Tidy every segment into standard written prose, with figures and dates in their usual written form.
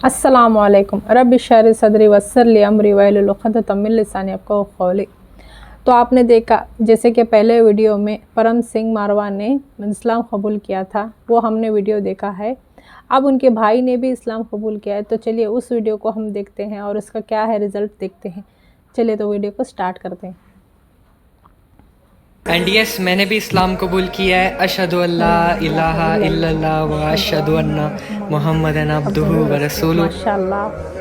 अस्सलामुअलैकुम रब्बि इश्रह सदरी वयस्सिर ली अमरी वाहलुल उक़दतम मिन लिसानी यफ़क़हू क़ौली। तो आपने देखा जैसे कि पहले वीडियो में परम सिंह मारवान ने इस्लाम कबूल किया था, वो हमने वीडियो देखा है। अब उनके भाई ने भी इस्लाम कबूल किया है, तो चलिए उस वीडियो को हम देखते हैं और उसका क्या है रिज़ल्ट देखते हैं। चलिए तो वीडियो को स्टार्ट करते हैं। एंड यस, मैंने भी इस्लाम कबूल किया है। अशहदु अल्ला इलाहा इल्लल्लाह व अशहदु अन्ना मुहम्मदन अब्दुहु व रसूलुहु। माशाल्लाह,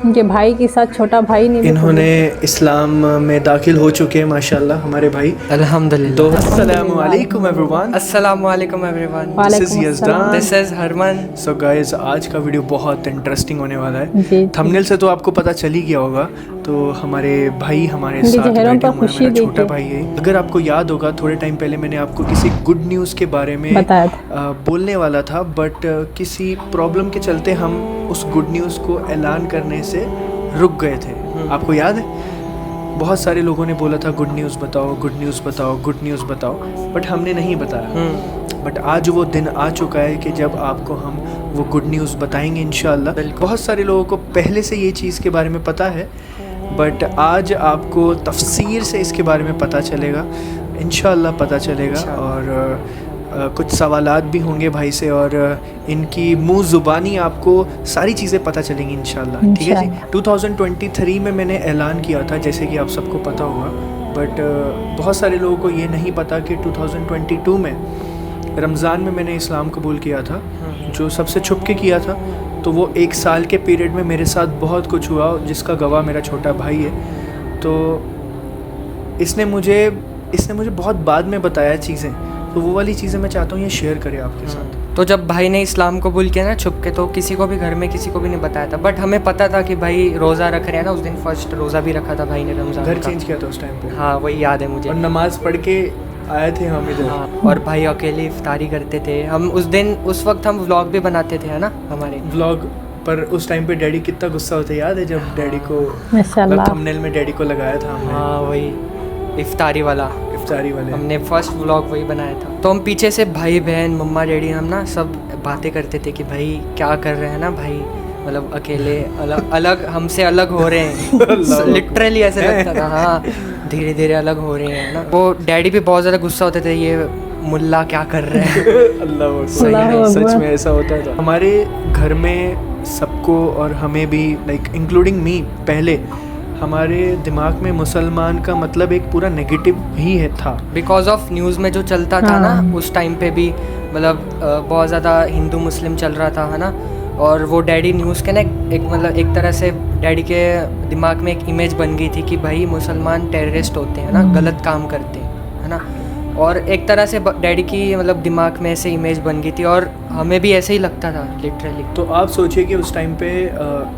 उनके भाई के साथ छोटा भाई ने भी इन्होंने इस्लाम में दाखिल हो चुके हैं माशाल्लाह हमारे भाई। अल्हम्दुलिल्लाह। तो अस्सलामु अलैकुम एवरीवन। अस्सलामु अलैकुम everyone. This is Yazdan, this is Harman. So guys, आज का वीडियो बहुत इंटरेस्टिंग होने वाला है। जी, थंबनेल से तो आपको पता चल ही गया होगा। तो हमारे भाई हमारे साथ बैठे हुए हैं, मेरा छोटा भाई है। अगर आपको याद होगा, थोड़े टाइम पहले मैंने आपको किसी गुड न्यूज़ के बारे में बताया था। बोलने वाला था, बट किसी प्रॉब्लम के चलते हम उस गुड न्यूज़ को ऐलान करने से रुक गए थे। आपको याद है, बहुत सारे लोगों ने बोला था गुड न्यूज़ बताओ, गुड न्यूज़ बताओ, गुड न्यूज़ बताओ, बट हमने नहीं बताया। बट आज वो दिन आ चुका है कि जब आपको हम वो गुड न्यूज़ बताएंगे इंशाअल्लाह। बहुत सारे लोगों को पहले से ये चीज़ के बारे में पता है, बट आज आपको तफसीर से इसके बारे में पता चलेगा, इंशाअल्लाह पता चलेगा। और कुछ सवालात भी होंगे भाई से, और इनकी मुँह ज़ुबानी आपको सारी चीज़ें पता चलेंगी इंशाअल्लाह। ठीक है जी। 2023 में मैंने ऐलान किया था, जैसे कि आप सबको पता होगा, बट बहुत सारे लोगों को ये नहीं पता कि 2022 में रमज़ान में मैंने इस्लाम कबूल किया था, जो सबसे छुप के किया था। तो वो 1 साल के पीरियड में मेरे साथ बहुत कुछ हुआ, जिसका गवाह मेरा छोटा भाई है। तो इसने मुझे बहुत बाद में बताया चीज़ें, तो वो वाली चीज़ें मैं चाहता हूँ ये शेयर करें आपके साथ। तो जब भाई ने इस्लाम कबूल किया ना छुप के, तो किसी को भी घर में किसी को भी नहीं बताया था, बट हमें पता था कि भाई रोज़ा रख रहे हैं ना। उस दिन फर्स्ट रोज़ा भी रखा था भाई ने रमज़ान घर का। चेंज किया था उस टाइम पे। हाँ, वही याद है मुझे। और नमाज़ पढ़ के आए थे हम इधर। हाँ, और भाई अकेले इफ्तारी करते थे हम उस वक्त हम व्लॉग भी बनाते थे, है ना हमारे व्लॉग पर। उस टाइम पे डैडी कितना गुस्सा होता है, याद है जब डैडी को माशाल्लाह थंबनेल में डैडी को लगाया था हमने। हाँ, वही इफ्तारी वाला, इफ्तारी वाले हमने फर्स्ट व्लॉग वही बनाया था। तो हम पीछे से भाई बहन मम्मा डैडी हम ना सब बातें करते थे कि भाई क्या कर रहे हैं ना भाई, मतलब अकेले अलग हमसे अलग हो रहे हैं। लिटरली ऐसे लगता था। हाँ, धीरे धीरे अलग हो रहे हैं ना। वो डैडी भी बहुत ज़्यादा गुस्सा होते थे, ये मुल्ला क्या कर रहे हैं। अल्लाह सच में ऐसा होता था हमारे घर में सबको, और हमें भी, लाइक इंक्लूडिंग मी। पहले हमारे दिमाग में मुसलमान का मतलब एक पूरा नेगेटिव ही था, बिकॉज ऑफ न्यूज़ में जो चलता था ना उस टाइम पे भी, मतलब बहुत ज़्यादा हिंदू मुस्लिम चल रहा था, है ना। और वो डैडी न्यूज़ के ना एक मतलब एक तरह से डैडी के दिमाग में एक इमेज बन गई थी कि भाई मुसलमान टेररिस्ट होते हैं ना, गलत काम करते हैं, है ना। और एक तरह से डैडी की मतलब दिमाग में ऐसे इमेज बन गई थी, और हमें भी ऐसे ही लगता था लिटरली। तो आप सोचिए कि उस टाइम पे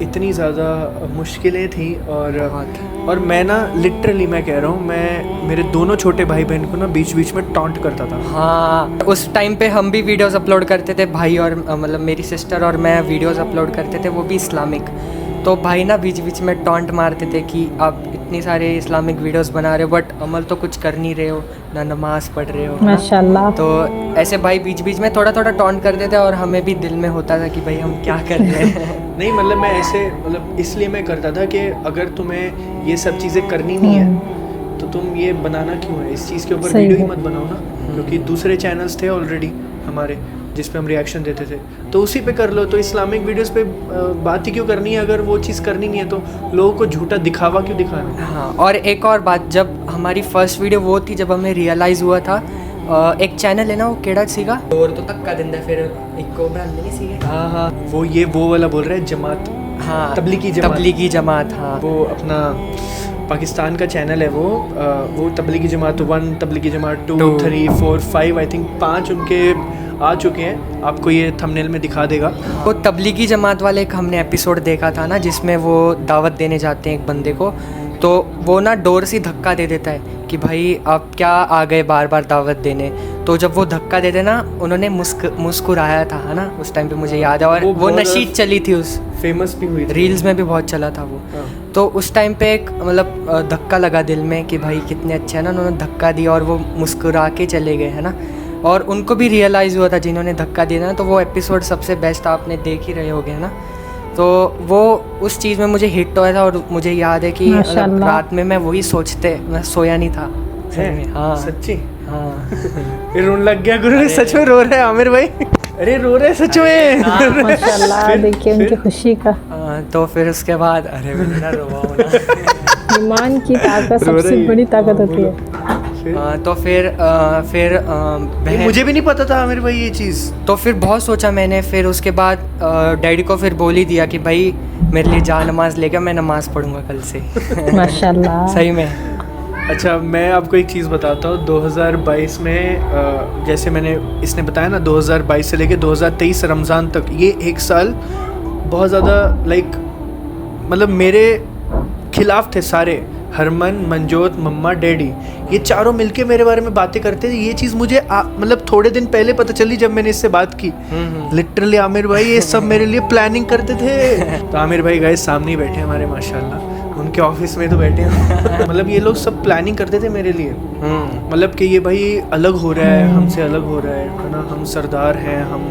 इतनी ज़्यादा मुश्किलें थी, और मैं ना लिटरली मैं कह रहा हूँ, मैं मेरे दोनों छोटे भाई बहन को ना बीच बीच में टॉन्ट करता था। हाँ, उस टाइम पे हम भी वीडियोस अपलोड करते थे भाई, और मतलब मेरी सिस्टर और मैं वीडियोस अपलोड करते थे, वो भी इस्लामिक। तो भाई ना बीच बीच में टॉन्ट मारते थे कि आप इतनी सारे इस्लामिक वीडियोस बना रहे हो, बट अमल तो कुछ कर नहीं रहे हो, ना नमाज पढ़ रहे हो माशाल्लाह। तो ऐसे भाई बीच बीच में थोड़ा थोड़ा टॉन्ट करते थे, और हमें भी दिल में होता था कि भाई हम क्या कर रहे हैं। नहीं, मतलब मैं ऐसे मतलब इसलिए मैं करता था कि अगर तुम्हें ये सब चीज़ें करनी नहीं है तो तुम ये बनाना क्यों है, इस चीज़ के ऊपर वीडियो ही मत बनाओ ना। क्योंकि दूसरे चैनल्स थे ऑलरेडी हमारे जिस पे हम रिएक्शन देते थे, तो उसी पे कर लो। तो इस्लामिक वीडियोस पे बात ही क्यों करनी है, अगर वो चीज़ करनी नहीं है तो लोगों को झूठा दिखावा क्यों दिखाना। हाँ, और एक और बात, जब हमारी फर्स्ट वीडियो वो थी जब हमें रियलाइज़ हुआ था एक चैनल है ना, वो केड़ा सीगा और तो तक का दिन फिर एक को ब्रांड नहीं सीगे। हाँ, वो वाला बोल रहे हैं, जमात। हाँ, तबलीगी जमात। हाँ, वो अपना पाकिस्तान का चैनल है। वो तबलीगी जमात 1, तबलीगी जमात 2, 3, 4, 5, आई थिंक 5 उनके आ चुके हैं। आपको ये थंबनेल में दिखा देगा। वो तबलीगी जमात वाले एक हमने एपिसोड देखा था ना, जिसमें वो दावत देने जाते हैं एक बंदे को, तो वो ना डोर से धक्का दे देता है कि भाई आप क्या आ गए बार बार दावत देने। तो जब वो धक्का देते ना, उन्होंने मुस्कुराया था, है ना, उस टाइम पे मुझे याद है। और वो नशीद चली थी, उस फेमस भी हुई थी, रील्स में भी बहुत चला था वो। तो उस टाइम पे एक मतलब धक्का लगा दिल में कि भाई कितने अच्छे हैं ना, उन्होंने धक्का दिया और वो मुस्कुरा के चले गए, है ना। और उनको भी रियलाइज़ हुआ था जिन्होंने धक्का दिया ना, तो वो एपिसोड सबसे बेस्ट आपने देख ही रहे होगे ना। तो वो उस चीज़ में मुझे हिट हुआ था, और मुझे याद है कि माशाल्लाह। रात में मैं वही सोचते, मैं सोया नहीं था सही में। हाँ सच्ची हाँ ये रोने लग गया गुरु, सच में रो रहे हैं आमिर भाई, अरे रो रहे हैं सच में। माशाल्लाह, देखिए उनकी खुशी का, तो फिर उसके बाद अरे मैं ना रोवाऊँ ना। ईमान की ताकत सबसे बड़ी ताकत होती है। तो फिर ये बहन, मुझे भी नहीं पता था आमिर भाई ये चीज़। तो फिर बहुत सोचा मैंने, फिर उसके बाद डैडी को फिर बोल ही दिया कि भाई मेरे लिए जा नमाज लेकर, मैं नमाज पढ़ूंगा कल से। माशाल्लाह। सही में। अच्छा मैं आपको एक चीज़ बताता हूँ, 2022 में जैसे मैंने इसने बताया ना, 2022 से लेके 2023 रमज़ान तक, ये एक साल बहुत ज़्यादा लाइक मतलब मेरे खिलाफ थे सारे। हरमन, मंजोत, मम्मा, डैडी, ये चारों मिलके मेरे बारे में बातें करते थे। ये चीज़ मुझे मतलब थोड़े दिन पहले पता चली जब मैंने इससे बात की। लिटरली आमिर भाई ये सब मेरे लिए प्लानिंग करते थे। तो आमिर भाई गए सामने ही बैठे हमारे माशाल्लाह, उनके ऑफिस में तो बैठे हैं। मतलब ये लोग सब प्लानिंग करते थे मेरे लिए, मतलब कि ये भाई अलग हो रहा है, हमसे अलग हो रहा है ना, हम सरदार हैं हम,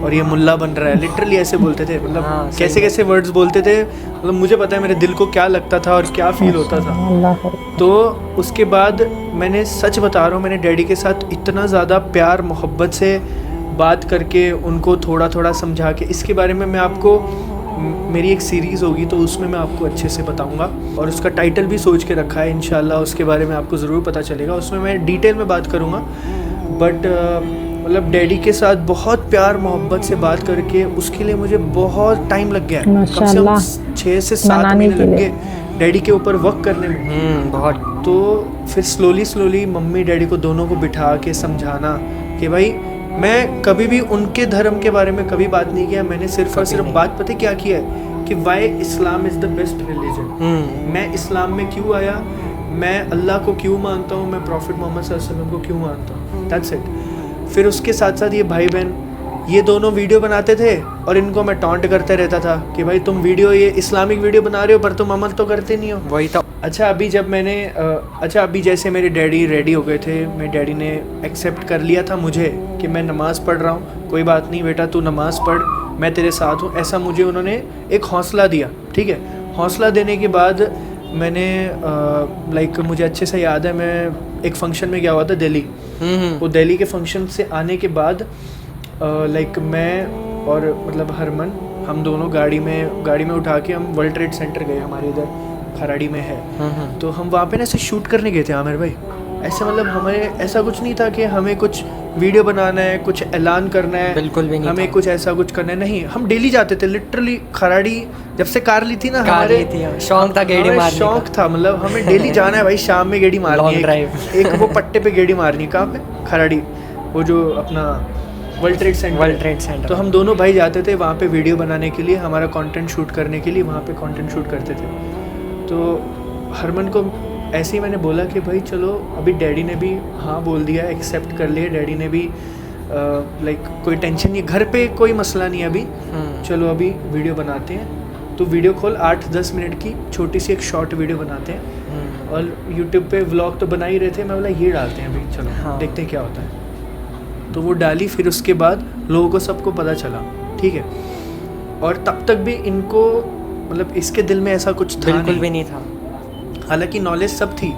और ये मुल्ला बन रहा है। लिटरली ऐसे बोलते थे, मतलब हाँ, सही कैसे कैसे वर्ड्स बोलते थे। मतलब मुझे पता है मेरे दिल को क्या लगता था और क्या फील होता था। अल्लाह। तो उसके बाद मैंने सच बता रहा हूँ, मैंने डैडी के साथ इतना ज़्यादा प्यार मोहब्बत से बात करके, उनको थोड़ा थोड़ा समझा के, इसके बारे में मैं आपको, मेरी एक सीरीज़ होगी तो उसमें मैं आपको अच्छे से बताऊंगा, और उसका टाइटल भी सोच के रखा है इंशाल्लाह, उसके बारे में आपको ज़रूर पता चलेगा। उसमें मैं डिटेल में बात करूँगा। बट मतलब डैडी के साथ बहुत प्यार मोहब्बत से बात करके, उसके लिए मुझे बहुत टाइम लग गया, कम से माशाल्लाह। कम 6 से 7 मनाने महीने के लग लिए। गए डैडी के ऊपर वर्क करने में। बहुत। तो फिर स्लोली मम्मी डैडी को दोनों को बिठा के समझाना कि भाई मैं कभी भी उनके धर्म के बारे में कभी बात नहीं किया, मैंने सिर्फ और कभी सिर्फ नहीं। बात पता क्या किया है कि why Islam is the best religion. मैं इस्लाम में क्यों आया, मैं अल्लाह को क्यों मानता हूँ, मैं प्रॉफिट मोहम्मद सल्लल्लाहु अलैहि वसल्लम को क्यों मानता हूँ, दैट्स इट। फिर उसके साथ साथ ये भाई बहन, ये दोनों वीडियो बनाते थे और इनको मैं टॉन्ट करते रहता था कि भाई तुम वीडियो, ये इस्लामिक वीडियो बना रहे हो पर तुम अमल तो करते नहीं हो। वही तो। अच्छा अभी जब मैंने अभी जैसे मेरे डैडी रेडी हो गए थे, मेरे डैडी ने एक्सेप्ट कर लिया था मुझे कि मैं नमाज़ पढ़ रहा हूँ, कोई बात नहीं बेटा तू नमाज़ पढ़, मैं तेरे साथ हूँ, ऐसा मुझे उन्होंने एक हौसला दिया। ठीक है, हौसला देने के बाद मैंने लाइक मुझे अच्छे से याद है, मैं एक फ़ंक्शन में गया हुआ था दिल्ली। वो दिल्ली के फंक्शन से आने के बाद लाइक मैं और मतलब हरमन, हम दोनों गाड़ी में उठा के हम वर्ल्ड ट्रेड सेंटर गए, हमारे इधर खराड़ी में है। तो हम वहाँ पे ना ऐसे शूट करने गए थे आमिर भाई, ऐसे मतलब हमें ऐसा कुछ नहीं था कि हमें कुछ वीडियो बनाना है, कुछ ऐलान करना है, बिल्कुल भी नहीं हमें था। कुछ ऐसा कुछ करना है, नहीं। हम डेली जाते थे लिटरली खराड़ी, जब से कार ली थी ना, कार ली थी, शौक था गेड़ी हमें मारने शौक का। था, मतलब हमें डेली जाना है भाई, शाम में गेड़ी मारनी Long है, drive। एक वो पट्टे पे गेड़ी मारनी है, कहाँ पे, खराड़ी, वो जो अपना वर्ल्ड ट्रेड सेंटर। तो हम दोनों भाई जाते थे वहाँ पे वीडियो बनाने के लिए, हमारा कंटेंट शूट करने के लिए, वहाँ पे कंटेंट शूट करते थे। तो हरमन को ऐसे ही मैंने बोला कि भाई चलो, अभी डैडी ने भी हाँ बोल दिया, एक्सेप्ट कर लिया डैडी ने भी, लाइक कोई टेंशन नहीं, घर पे कोई मसला नहीं अभी, चलो अभी वीडियो बनाते हैं। तो वीडियो कॉल 8-10 मिनट की छोटी सी एक शॉर्ट वीडियो बनाते हैं, और यूट्यूब पे व्लॉग तो बना ही रहे थे, मैं बोला ये डालते हैं अभी, चलो हाँ। देखते हैं क्या होता है। तो वो डाली, फिर उसके बाद लोगों को सबको पता चला, ठीक है। और तब तक भी इनको मतलब इसके दिल में ऐसा कुछ था बिल्कुल भी नहीं था। हालांकि नॉलेज सब थी,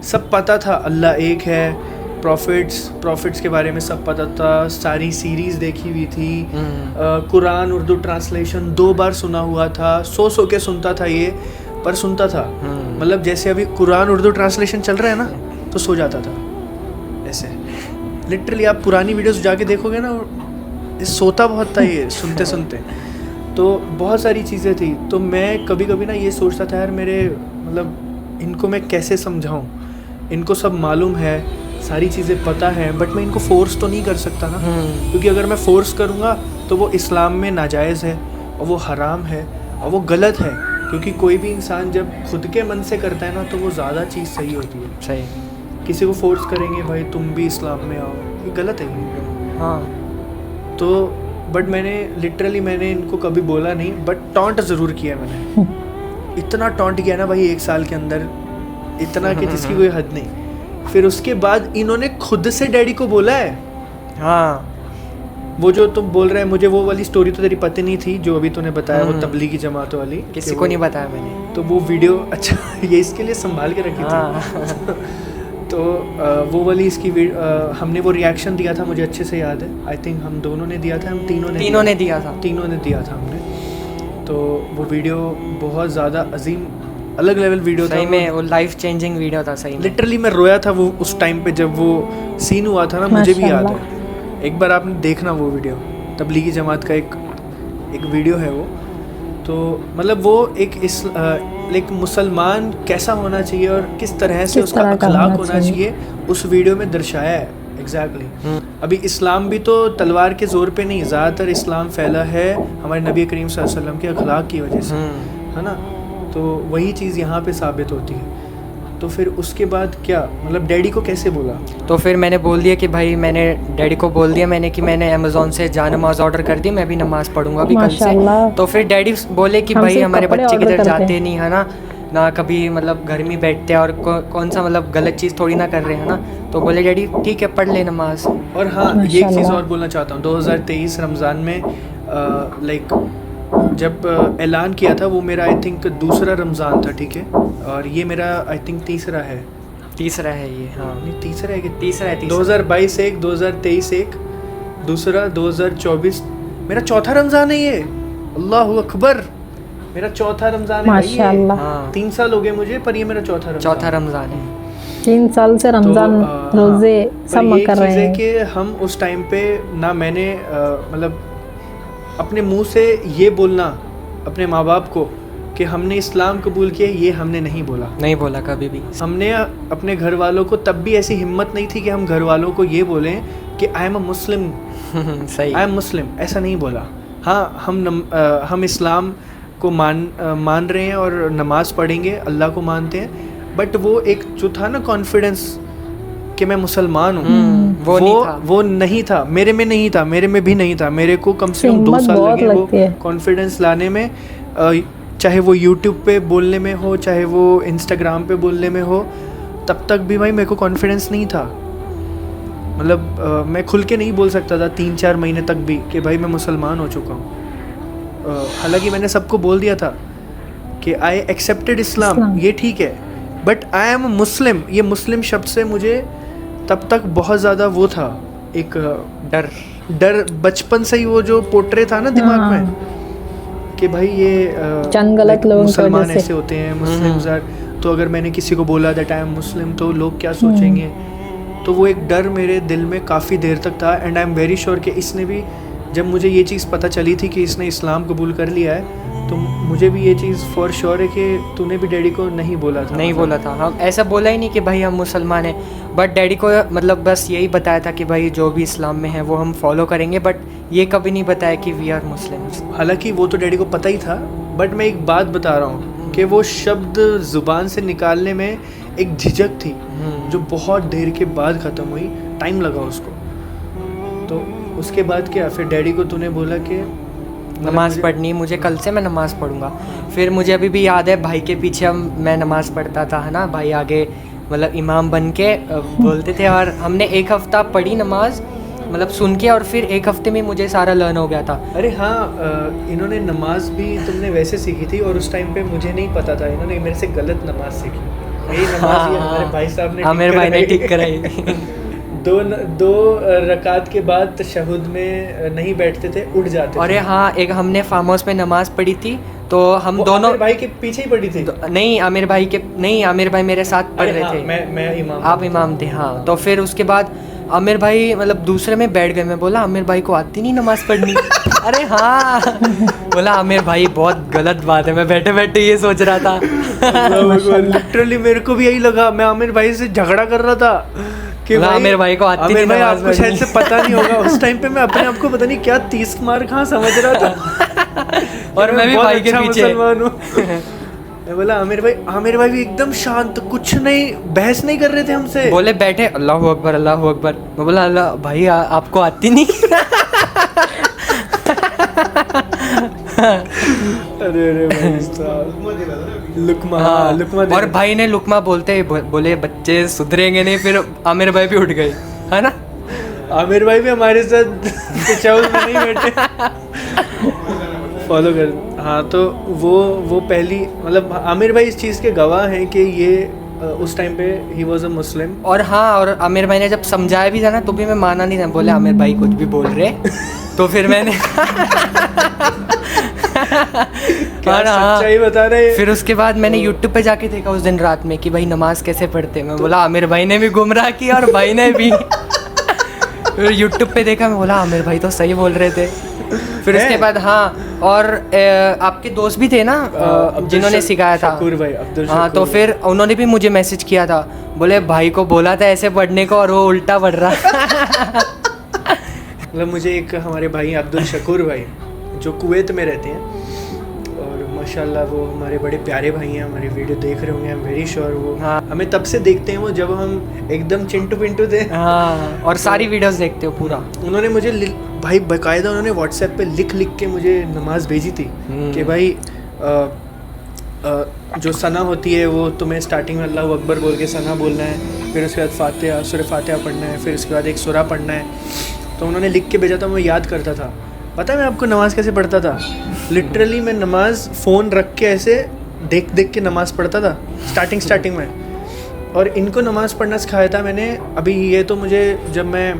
सब पता था अल्लाह एक है, प्रॉफिट्स के बारे में सब पता था, सारी सीरीज़ देखी हुई थी, कुरान उर्दू ट्रांसलेशन 2 बार सुना हुआ था, सो के सुनता था ये, पर सुनता था। मतलब जैसे अभी कुरान उर्दू ट्रांसलेशन चल रहा है ना, तो सो जाता था ऐसे। लिटरली आप पुरानी वीडियोस जाके देखोगे ना, ये सोता बहुत था ये सुनते सुनते। तो बहुत सारी चीज़ें थी। तो मैं कभी कभी ना ये सोचता था यार, मेरे मतलब इनको मैं कैसे समझाऊं, इनको सब मालूम है, सारी चीज़ें पता है, बट मैं इनको फोर्स तो नहीं कर सकता ना, क्योंकि अगर मैं फोर्स करूँगा तो वो इस्लाम में नाजायज़ है और वो हराम है और वो गलत है। क्योंकि कोई भी इंसान जब खुद के मन से करता है ना, तो वो ज़्यादा चीज़ सही होती है। सही। किसी को फोर्स करेंगे भाई तुम भी इस्लाम में आओ, ये गलत है ये। हाँ। तो बट मैंने इनको कभी बोला नहीं, बट टॉन्ट ज़रूर किया मैंने। इतना टॉन्ट किया ना भाई 1 साल के अंदर, इतना कि जिसकी कोई हद नहीं। फिर उसके बाद इन्होंने खुद से डैडी को बोला है हाँ वो जो तुम बोल रहे हैं, मुझे वो वाली स्टोरी तो तेरी पता नहीं थी जो अभी तूने बताया, वो तबलीगी जमात वाली। किसी कि को वो- नहीं बताया मैंने। तो वो वीडियो, अच्छा ये इसके लिए संभाल के रखी थी। हाँ तो वो वाली इसकी हमने वो रिएक्शन दिया था, मुझे अच्छे से याद है। आई थिंक हम दोनों ने दिया था, हम तीनों ने दिया था। तीनों ने दिया था हमने। तो वो वीडियो बहुत ज़्यादा अजीम, अलग लेवल वीडियो था। सही में वो लाइफ चेंजिंग वीडियो था सही में। लिटरली मैं रोया था वो उस टाइम पे जब वो सीन हुआ था ना, मुझे भी याद है। एक बार आपने देखना वो वीडियो, तबलीगी जमात का एक वीडियो है वो। तो मतलब वो एक मुसलमान कैसा होना चाहिए और किस तरह से उसका अखलाक होना चाहिए, उस वीडियो में दर्शाया है एग्जैक्टली। अभी इस्लाम भी तो तलवार के ज़ोर पे नहीं, ज़्यादातर इस्लाम फैला है हमारे नबी करीम सल्लल्लाहु अलैहि वसल्लम के अखलाक की वजह से, है ना। तो वही चीज़ यहाँ पे साबित होती है। तो फिर उसके बाद क्या, मतलब डैडी को कैसे बोला? तो फिर मैंने बोल दिया कि भाई, मैंने डैडी को बोल दिया मैंने कि मैंने अमेज़ॉन से जा नमाज ऑर्डर कर दी, मैं भी नमाज़ पढ़ूंगा अभी कल से। तो फिर डैडी बोले कि भाई हमारे बच्चे किधर जाते नहीं है ना कभी मतलब घर में बैठते हैं और कौन सा मतलब गलत चीज़ थोड़ी ना कर रहे हैं ना। तो बोले डैडी ठीक है पढ़ ले नमाज। और हाँ, ये एक चीज़ और बोलना चाहता हूँ, 2023 रमज़ान में लाइक जब ऐलान किया था, वो मेरा आई थिंक दूसरा रमज़ान था, ठीक है। और ये मेरा आई थिंक तीसरा है ये। हाँ नहीं, तीसरा है कि तीसरा है। 2022 एक, 2023 एक, दूसरा 2024 मेरा चौथा रमज़ान है ये। अल्लाह अकबर, मेरा चौथा रमज़ान है भाई ये। माशाल्लाह। हाँ 3 साल हो गए मुझे, पर ये मेरा चौथा रमज़ान है। 3 साल से रमजान रोजे सब कर रहे हैं। कि हम उस टाइम पे ना, मैंने मतलब अपने मुंह से ये बोलना अपने माँ बाप को कि हमने इस्लाम कबूल किया, ये हमने नहीं बोला कभी भी। हमने अपने घर वालों को तब भी ऐसी हिम्मत नहीं थी कि हम घर वालों को ये बोलें कि आई एम अ मुस्लिम, सही, आई एम मुस्लिम, ऐसा नहीं बोला। हाँ, हम इस्लाम को मान रहे हैं और नमाज़ पढ़ेंगे, अल्लाह को मानते हैं, बट वो एक जो था ना कॉन्फिडेंस कि मैं मुसलमान हूँ, वो नहीं था, मेरे में नहीं था, मेरे में भी नहीं था। मेरे को कम से कम 2 साल लगे वो कॉन्फिडेंस लाने में, चाहे वो यूट्यूब पे बोलने में हो, चाहे वो इंस्टाग्राम पे बोलने में हो, तब तक भी भाई मेरे को कॉन्फिडेंस नहीं था। मतलब मैं खुल के नहीं बोल सकता था 3-4 महीने तक भी कि भाई मैं मुसलमान हो चुका हूँ। हालांकि मैंने सबको बोल दिया था कि आई एक्सेप्टेड इस्लाम, ये ठीक है, बट आई एम मुस्लिम। ये मुस्लिम शब्द से मुझे तब तक बहुत ज़्यादा वो था, एक डर बचपन से ही, वो जो पोर्ट्रे था ना दिमाग में कि भाई ये चंद गलत लोग मुसलमान ऐसे होते हैं, मुस्लिम्स आर, तो अगर मैंने किसी को बोला दैट आई एम मुस्लिम तो लोग क्या सोचेंगे। तो वो एक डर मेरे दिल में काफ़ी देर तक था। And I am very sure कि इसने भी, जब मुझे ये चीज़ पता चली थी कि इसने इस्लाम कबूल कर लिया है, तो मुझे भी ये चीज़ फॉर श्योर है कि तूने भी डैडी को नहीं बोला था। हम ऐसा बोला ही नहीं कि भाई हम मुसलमान हैं, बट डैडी को मतलब बस यही बताया था कि भाई जो भी इस्लाम में है वो हम फॉलो करेंगे, बट ये कभी नहीं बताया कि वी आर मुस्लिम्स। हालांकि वो तो डैडी को पता ही था, बट मैं एक बात बता रहा हूँ कि वो शब्द ज़ुबान से निकालने में एक झिझक थी जो बहुत देर के बाद ख़त्म हुई, टाइम लगा उसको। तो उसके बाद क्या, फिर डैडी को तूने बोला कि नमाज़ पढ़नी, मुझे कल से मैं नमाज़ पढ़ूंगा। फिर मुझे अभी भी याद है भाई के पीछे मैं नमाज़ पढ़ता था, है ना, भाई आगे मतलब इमाम बन के बोलते थे, और हमने 1 हफ़्ता पढ़ी नमाज मतलब सुन के, और फिर 1 हफ़्ते में मुझे सारा लर्न हो गया था। अरे हाँ, इन्होंने नमाज भी तुमने वैसे सीखी थी, और उस टाइम पे मुझे नहीं पता था, इन्होंने मेरे से गलत नमाज सीखी। यही नमाज ही हमारे भाई साहब ने, मेरे भाई ने ठीक कराई। 2 रकात के बाद तशहुद में नहीं बैठते थे, उठ जाते थे। अरे हाँ, एक हमने फार्म हाउस में नमाज पढ़ी थी, तो हम दोनों आमिर भाई के पीछे ही पढ़ी थी। नहीं, आमिर भाई मेरे साथ पढ़ रहे थे। मैं इमाम, आप इमाम थे। हाँ, तो फिर उसके बाद आमिर भाई मतलब दूसरे में बैठ गए। मैं बोला आमिर भाई को आती नहीं नमाज पढ़नी। अरे हाँ, बोला आमिर भाई बहुत गलत बात है। मैं बैठे बैठे ये सोच रहा था। लिटरली मेरे को भी यही लगा, मैं आमिर भाई से झगड़ा कर रहा था कि आमिर भाई को आती नहीं, आपको शायद से पता नहीं होगा। उस टाइम पे मैं अपने आप को पता नहीं क्या 30 मार कहाँ समझ रहा था। और मैं भी भाई के पीछे मुसलमान हूँ। मैं बोला आमिर भाई भी एकदम शांत, कुछ नहीं, बहस नहीं कर रहे थे हमसे, बोले बैठे अल्लाहू अकबर अल्लाहू अकबर। मैं बोला अल्लाह भाई आपको आती नहीं। अरे लुकमा, और भाई ने लुकमा बोलते बोले बच्चे सुधरेंगे नहीं, फिर आमिर भाई भी उठ गए, है ना। आमिर भाई भी हमारे साथ पिचाउल में नहीं बैठे, फॉलो कर। हाँ तो वो पहली मतलब आमिर भाई इस चीज़ के गवाह हैं कि ये उस टाइम पे ही वॉज अ मुस्लिम। और हाँ, और आमिर भाई ने जब समझाया भी था ना तो भी मैं माना नहीं था, बोले आमिर भाई कुछ भी बोल रहे तो फिर मैंने क्या और हाँ, सच्चाई बता रहे हैं। फिर उसके बाद मैंने यूट्यूब पे जाके देखा उस दिन रात में कि भाई नमाज कैसे पढ़ते हैं। मैं बोला आमिर भाई ने भी गुमराह किया और भाई ने भी। फिर यूट्यूब पे देखा, मैं बोला आमिर भाई तो सही बोल रहे थे। फिर उसके बाद हाँ, और आपके दोस्त भी थे ना जिन्होंने सिखाया था, शकूर भाई, अब्दुल हाँ, शकूर तो फिर उन्होंने भी मुझे मैसेज किया था, बोले भाई को बोला था ऐसे पढ़ने को और वो उल्टा पढ़ रहा। मतलब मुझे एक हमारे भाई अब्दुल शकूर भाई जो कुवैत में रहते हैं, और माशाल्लाह वो हमारे बड़े प्यारे भाई हैं, हमारी वीडियो देख रहे होंगे, आई एम वेरी श्योर। वो हाँ। हमें तब से देखते हैं वो जब हम एकदम चिंटू पिंटू थे। हाँ, और सारी वीडियोस देखते हो पूरा। उन्होंने मुझे भाई बाकायदा उन्होंने व्हाट्सएप पे लिख के मुझे नमाज भेजी थी कि भाई जो सना होती है वो तुम्हें स्टार्टिंग में अल्लाह अकबर बोल के सना बोलना है, फिर उसके बाद फातिहा सूरह फातिहा पढ़ना है, फिर उसके बाद एक सूरा पढ़ना है। तो उन्होंने लिख के भेजा था, मैं याद करता था। पता है मैं आपको नमाज़ कैसे पढ़ता था? लिटरली मैं नमाज़ फ़ोन रख के ऐसे देख के नमाज़ पढ़ता था स्टार्टिंग में। और इनको नमाज़ पढ़ना सिखाया था मैंने। अभी ये तो मुझे जब मैं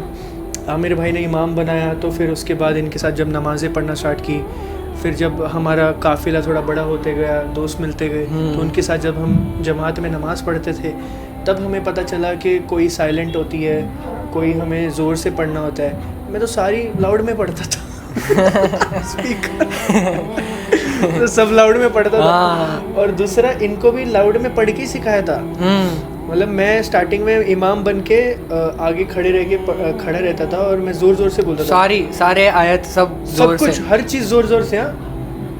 आमिर भाई ने इमाम बनाया तो फिर उसके बाद इनके साथ जब नमाज़ें पढ़ना स्टार्ट की, फिर जब हमारा काफ़िला थोड़ा बड़ा होते गया, दोस्त मिलते गए, तो उनके साथ जब हम जमात में नमाज़ पढ़ते थे तब हमें पता चला कि कोई साइलेंट होती है, कोई हमें ज़ोर से पढ़ना होता है। मैं तो सारी लाउड में पढ़ता था। स्पीकर तो सब लाउड में पढ़ता था। और दूसरा इनको भी लाउड में पढ़ के ही सिखाया था। मतलब मैं स्टार्टिंग में इमाम बन के आगे खड़ा रहता था और मैं जोर से बोलता था सारे आयत सब जोर कुछ से, हर चीज़ जोर से। हाँ,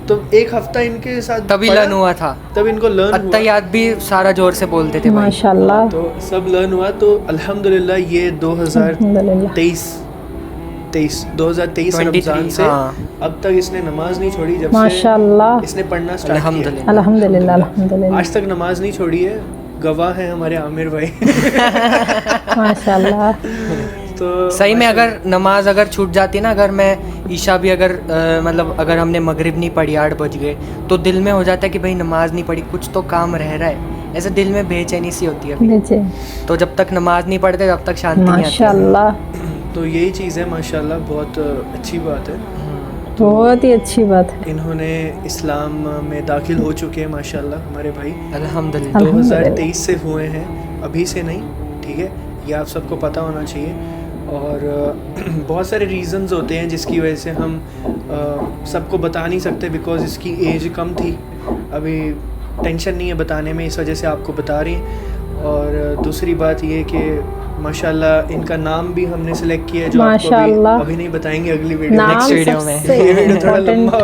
तो एक हफ्ता इनके साथ तभी लर्न हुआ था, तब इनको लर्न हुआ। अत्तहियात भी सारा जोर से बोलते थे भाई। माशाल्लाह। तो सब लर्न हुआ। तो अल्हम्दुलिल्लाह ये 2023 रमज़ान से अब तक इसने नमाज नहीं छोड़ी। जब माशाल्लाह से इसने पढ़ना स्टार्ट किया, अल्हम्दुलिल्लाह अल्हम्दुलिल्लाह, आज तक नमाज नहीं छोड़ी है। गवाह है हमारे आमिर भाई। माशाल्लाह। तो सही में अगर नमाज अगर छूट जाती ना, अगर मैं ईशा भी अगर मतलब अगर हमने मगरिब नहीं पढ़ी 8 बज गए तो दिल में हो जाता है कि भाई नमाज नहीं पढ़ी, कुछ तो काम रह रहा है, ऐसे दिल में बेचैनी सी होती है। तो जब तक नमाज नहीं पढ़ते तब तक शांति नहीं आती। माशाल्लाह, तो यही चीज़ है माशाल्लाह, बहुत अच्छी बात है। बहुत ही अच्छी बात है। इन्होंने इस्लाम में दाखिल हो चुके हैं माशाल्लाह हमारे भाई, अल्हम्दुलिल्लाह। 2023 से हुए हैं, अभी से नहीं, ठीक है, ये आप सबको पता होना चाहिए। और बहुत सारे रीज़न्स होते हैं जिसकी वजह से हम सबको बता नहीं सकते, बिकॉज़ इसकी एज कम थी, अभी टेंशन नहीं है बताने में, इस वजह से आपको बता रही हैं। और दूसरी बात ये कि माशाल्लाह इनका नाम भी हमने सेलेक्ट किया है, जो आपको अभी नहीं बताएंगे, अगली वीडियो नेक्स्ट वीडियो में। ये वीडियो थोड़ा लंबा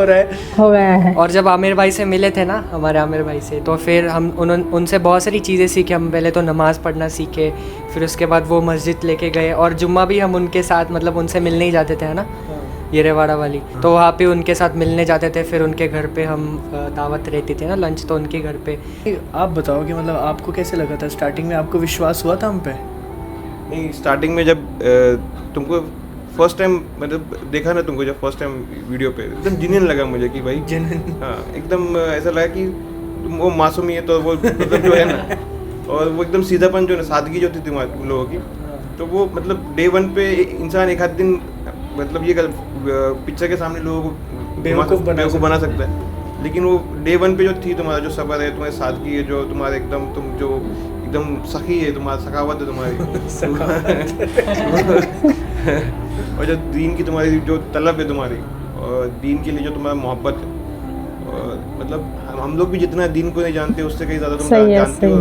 हो गया है। और जब आमिर भाई से मिले थे ना, हमारे आमिर भाई से, तो फिर हम उनसे बहुत सारी चीज़ें सीखे। हम पहले तो नमाज़ पढ़ना सीखे, फिर उसके बाद वो मस्जिद लेके गए, और जुम्मा भी हम उनके साथ मतलब उनसे मिलने ही जाते थे, है ना, ये रेवाड़ा वाली, तो वहाँ पे उनके साथ मिलने जाते थे। फिर उनके घर पे हम दावत रहती थी ना, लंच, तो उनके घर पे। आप बताओ कि मतलब आपको कैसे लगा था स्टार्टिंग में? आपको विश्वास हुआ था हम पे? नहीं, स्टार्टिंग में जब तुमको फर्स्ट टाइम मतलब देखा ना, तुमको जब फर्स्ट टाइम वीडियो पे एकदम जेन्युइन लगा मुझे कि भाई हाँ, एकदम ऐसा लगा कि तुम वो मासूमियत तो वो मतलब जो है ना, और वो एकदम सीधापन जो ना, सादगी जो थी तुम्हारे लोगों की, तो वो मतलब डे 1 पे इंसान एक आध दिन मतलब ये पिक्चर के सामने लोगों को बेवकूफ़ बना सकता है, लेकिन वो डे 1 पे जो थी तुम्हारा जो सब्र है, तुम्हारी सादगी है, जो तुम्हारे एकदम तुम जो एकदम सखी है, तुम्हारा सखावत है तुम्हारी और जो दीन की तुम्हारी जो तलब है तुम्हारी, और दीन के लिए जो तुम्हारा मोहब्बत है, और मतलब हम लोग भी जितना दीन को नहीं जानते उससे कहीं ज़्यादा तुम जानते हो,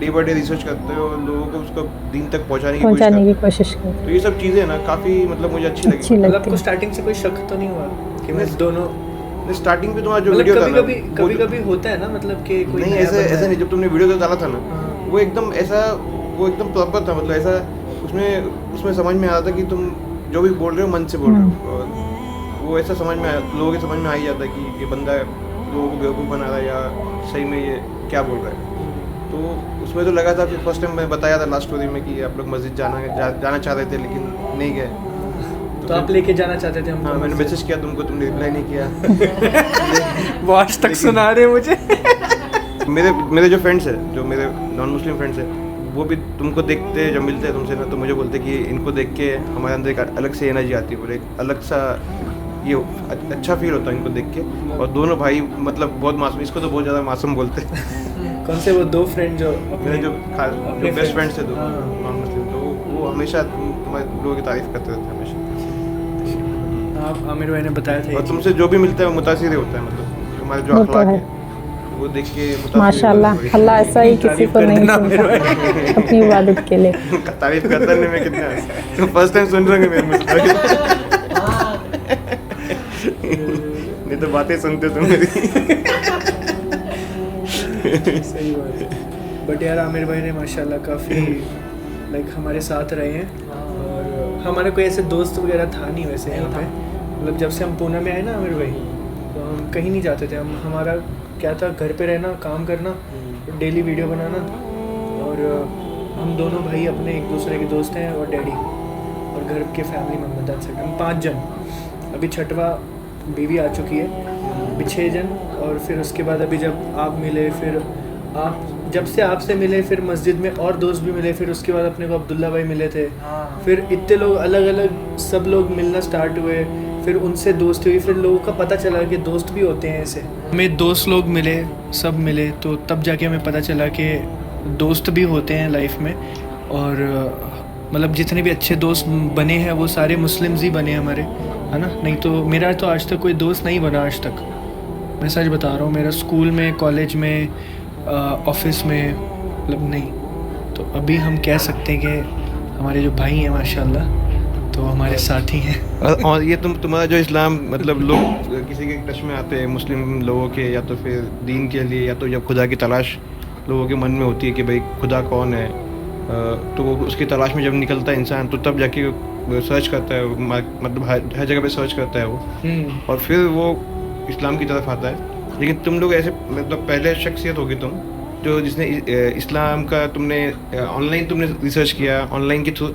डे बाय डे रिसर्च करते हो, लोगों को उसको दीन तक पहुंचाने की कोशिश करते हो। तो ये सब चीज़ें ना काफ़ी मतलब मुझे अच्छी लगी। मतलब आपको स्टार्टिंग से कोई शक तो नहीं हुआ कि मैं दोनों स्टार्टिंग पे तुम्हारा जो वीडियो था ना, कभी होता है ना, मतलब कि कोई नहीं ऐसे नहीं, जब तुमने वीडियो डाला था ना, वो एकदम ऐसा, वो एकदम प्रॉपर था, मतलब ऐसा उसमें समझ में आ रहा था कि तुम जो भी बोल रहे हो मन से बोल रहे हो, और वो ऐसा समझ में लोगों के समझ में आ ही जाता है कि ये बंदा लोगों को बेवकूफ़ बना रहा है या सही में ये क्या बोल रहा है। तो उसमें तो लगा था कि फर्स्ट टाइम मैं बताया था लास्ट स्टोरी में कि आप लोग मस्जिद जाना चाह रहे थे लेकिन नहीं गए। तो आप लेके जाना चाहते थे हमको? हाँ, मैंने मैसेज किया तुमको, तुमने रिप्लाई नहीं किया। वो आज तक सुना रहे मुझे। मेरे जो फ्रेंड्स है, जो मेरे नॉन मुस्लिम फ्रेंड्स है, वो भी तुमको देखते जब मिलते हैं तुमसे ना, तो मुझे बोलते कि इनको देख के हमारे अंदर एक अलग से एनर्जी आती है, और एक अलग सा ये अच्छा फील होता है इनको देख के। और दोनों भाई मतलब बहुत मासूम, इसको तो बहुत ज़्यादा मासूम बोलते हैं। कौन से वो दो फ्रेंड जो मेरे जो बेस्ट फ्रेंड्स थे दो हाँ। नॉन मुस्लिम, तो वो हमेशा तुम्हारे लोगों की तारीफ करते रहते हैं हमेशा। आप आमिर भाई ने बताया था ये और चीज़। तुमसे जो भी मिलता है वो मुतासिर ही होता है, मतलब तुम्हारे जो वो तो अखलाक है। है वो देख के मुतासिर माशाल्लाह, होता है। अल्लाह ऐसा ही किसी को नहीं चुनता अपनी इबादत के लिए। तारीफ करता नहीं, मैं कितना फर्स्ट टाइम सुन रहा हूँ मैं नहीं तो बातें सुनते तुम मेरी। सही बात है। बट यार आमिर भाई ने माशाल्लाह काफ़ी लाइक हमारे साथ रहे हैं, और हमारा कोई ऐसे दोस्त वगैरह था नहीं वैसे यहाँ पे। मतलब जब से हम पूना में आए ना आमिर भाई, तो हम कहीं नहीं जाते थे। हम हमारा क्या था, घर पे रहना, काम करना, डेली वीडियो बनाना, और हम दोनों भाई अपने एक दूसरे के दोस्त हैं, और डैडी और घर के फैमिली मेम्बर, दैट्स इट। हम 5 जन, अभी 6वां बीवी आ चुकी है, अभी 6 जन। और फिर उसके बाद अभी जब आप मिले, फिर आप जब से आपसे मिले, फिर मस्जिद में और दोस्त भी मिले, फिर उसके बाद अपने को अब्दुल्ला भाई मिले थे, फिर इतने लोग अलग अलग सब लोग मिलना स्टार्ट हुए, फिर उनसे दोस्ती हुई, फिर लोगों का पता चला कि दोस्त भी होते हैं ऐसे। हमें दोस्त लोग मिले, सब मिले, तो तब जाके हमें पता चला कि दोस्त भी होते हैं लाइफ में। और मतलब जितने भी अच्छे दोस्त बने हैं वो सारे मुस्लिम्स ही बने हमारे, है ना। नहीं तो मेरा तो आज तक कोई दोस्त नहीं बना आज तक, मैं सच बता रहा हूँ। मेरा स्कूल में, कॉलेज में, ऑफिस में मतलब नहीं। तो अभी हम कह सकते हैं कि हमारे जो भाई हैं माशाल्लाह, तो हमारे साथी हैं। और ये तुम्हारा जो इस्लाम, मतलब लोग किसी के टच में आते हैं मुस्लिम लोगों के, या तो फिर दीन के लिए, या तो जब खुदा की तलाश लोगों के मन में होती है कि भाई खुदा कौन है, तो वो उसकी तलाश में जब निकलता है इंसान, तो तब जाके सर्च करता है, मतलब हर जगह पे सर्च करता है वो, और फिर वो इस्लाम की तरफ आता है। लेकिन तुम लोग ऐसे मतलब पहले शख्सियत होगी तुम जो जिसने इस्लाम का तुमने ऑनलाइन तुमने रिसर्च किया, ऑनलाइन के थ्रू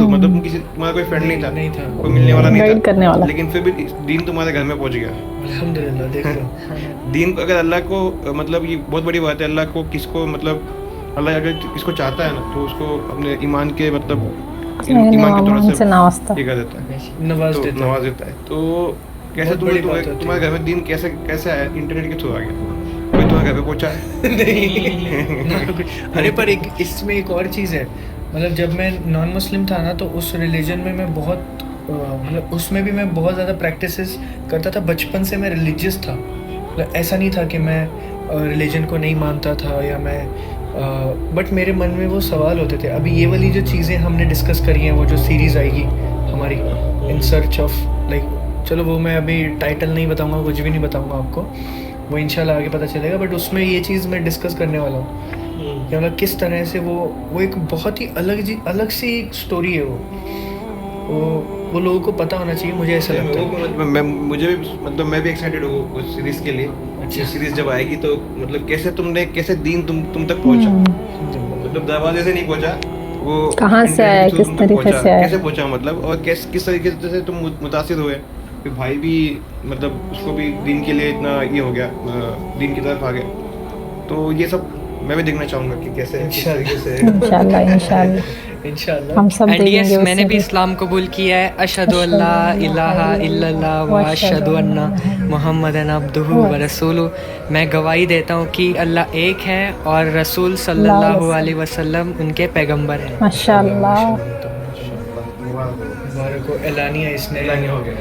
मतलब तुम्हारा कोई फ्रेंड नहीं था, कोई मिलने वाला नहीं गाइड करने वाला। लेकिन फिर भी दीन तुम्हारे घर में पहुंच गया। अल्हम्दुलिल्लाह, देख लो। दीन को अगर अल्लाह को, मतलब ये बहुत बड़ी बात है, अल्लाह को किसको, मतलब अल्लाह अगर किसको चाहता है ना, तो उसको अपने ईमान के मतलब ईमान के तौर से नवाजता ये कर देता है, नवाज तो देता है। नवाज देता है। तो कैसे बहुत बड़ी बात होती है। तुम्हारे घर में दीन कैसे आया? इंटरनेट के थ्रू आ गया, कोई तुम्हारे घर पे पहुंचा है? नहीं। अरे पर एक इसमें एक और चीज़ है, मतलब जब मैं नॉन मुस्लिम था ना, तो उस रिलीजन में मैं बहुत मतलब उसमें भी मैं बहुत ज़्यादा प्रैक्टिसेस करता था। बचपन से मैं रिलीजियस था, मतलब ऐसा नहीं था कि मैं रिलीजन को नहीं मानता था या मैं बट मेरे मन में वो सवाल होते थे। अभी ये वाली जो चीज़ें हमने डिस्कस करी हैं, वो जो सीरीज़ आएगी हमारी इन सर्च ऑफ लाइक, चलो वो मैं अभी टाइटल नहीं बताऊंगा, कुछ भी नहीं बताऊंगा आपको, वो इंशाल्लाह आगे पता चलेगा। बट उसमें ये चीज़ मैं डिस्कस करने वाला हूँ कि मतलब किस तरह से वो एक बहुत ही अलग सी स्टोरी है। वो लोगों को पता होना चाहिए, मुझे ऐसा लगता है। मुझे भी मतलब मैं भी एक्साइटेड हूँ उस सीरीज़ के लिए। अच्छी सीरीज़ जब आएगी तो मतलब कैसे दीन तुम तक पहुँचा, मतलब दरवाजे से नहीं पहुँचा, वो कहाँ से आया, किस तरीके से आया, कैसे पहुँचा, मतलब और किस तरीके से तुम मुतासिर हुए कि भाई भी मतलब उसको भी दीन के लिए इतना ये हो गया, दीन की तरफ आ गया। तो ये सब मैं भी देखना चाहूँगा कि कैसे किस तरीके से इंशाल्लाह हम सब एंड देखेंगे। यस, मैंने भी इस्लाम कबूल किया है। अशहदु अल्ला इलाहा इल्लल्लाह व अशहदु अन्ना मुहम्मदन अब्दुहु व रसूलुहु। मैं गवाही देता हूँ कि अल्लाह एक है और रसूल सल्लल्लाहु अलैहि वसल्लम उनके पैगंबर हैं। माशाल्लाह, हमारे को एलानिया इसने एलानिया हो गया।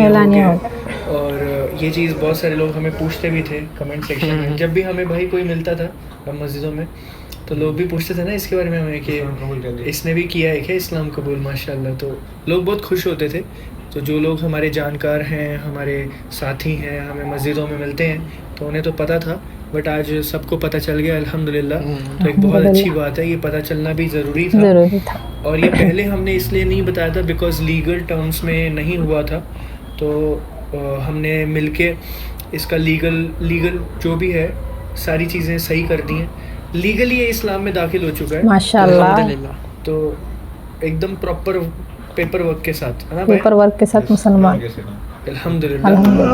एलानिया हो गया। और ये चीज़ बहुत सारे लोग हमें पूछते भी थे कमेंट सेक्शन में, जब भी हमें भाई कोई मिलता था मस्जिदों में, तो लोग भी पूछते थे ना इसके बारे में हमें कि इसने भी किया है क्या इस्लाम कबूल, माशाल्लाह। तो लोग बहुत खुश होते थे। तो जो लोग हमारे जानकार हैं, हमारे साथी हैं, हमें मस्जिदों में मिलते हैं, तो उन्हें तो पता था, बट आज सबको पता चल गया अल्हम्दुलिल्लाह। तो एक बहुत अच्छी बात है, ये पता चलना भी ज़रूरी था। और ये पहले हमने इसलिए नहीं बताया था बिकॉज लीगल टर्म्स में नहीं हुआ था। तो हमने मिलके इसका लीगल जो भी है सारी चीज़ें सही कर दी हैं। लीगली ये इस्लाम में दाखिल हो चुका है, माशाल्लाह, अल्हम्दुलिल्लाह। तो एकदम प्रॉपर पेपर वर्क के साथ, है ना भाई? पेपर वर्क के साथ मुसलमान। अल्हम्दुलिल्लाह। अल्हम्दुलिल्लाह।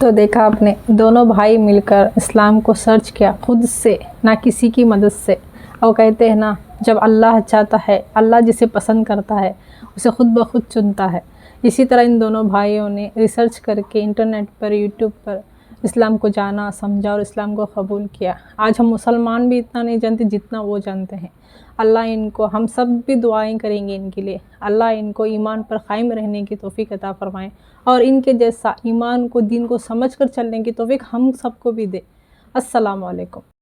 तो देखा आपने, दोनों भाई मिलकर इस्लाम को सर्च किया खुद से, ना किसी की मदद से। और कहते हैं ना, जब अल्लाह चाहता है, अल्लाह जिसे पसंद करता है उसे खुद ब खुद चुनता है। इसी तरह इन दोनों भाइयों ने रिसर्च करके इंटरनेट पर, यूट्यूब पर इस्लाम को जाना, समझा और इस्लाम को कबूल किया। आज हम मुसलमान भी इतना नहीं जानते जितना वो जानते हैं। अल्लाह इनको, हम सब भी दुआएं करेंगे इनके लिए, अल्लाह इनको ईमान पर क़ायम रहने की तौफ़ीक अता फ़रमाएँ और इनके जैसा ईमान को, दीन को समझ कर चलने की तौफ़ीक हम सबको भी दे। अस्सलामु अलैकुम।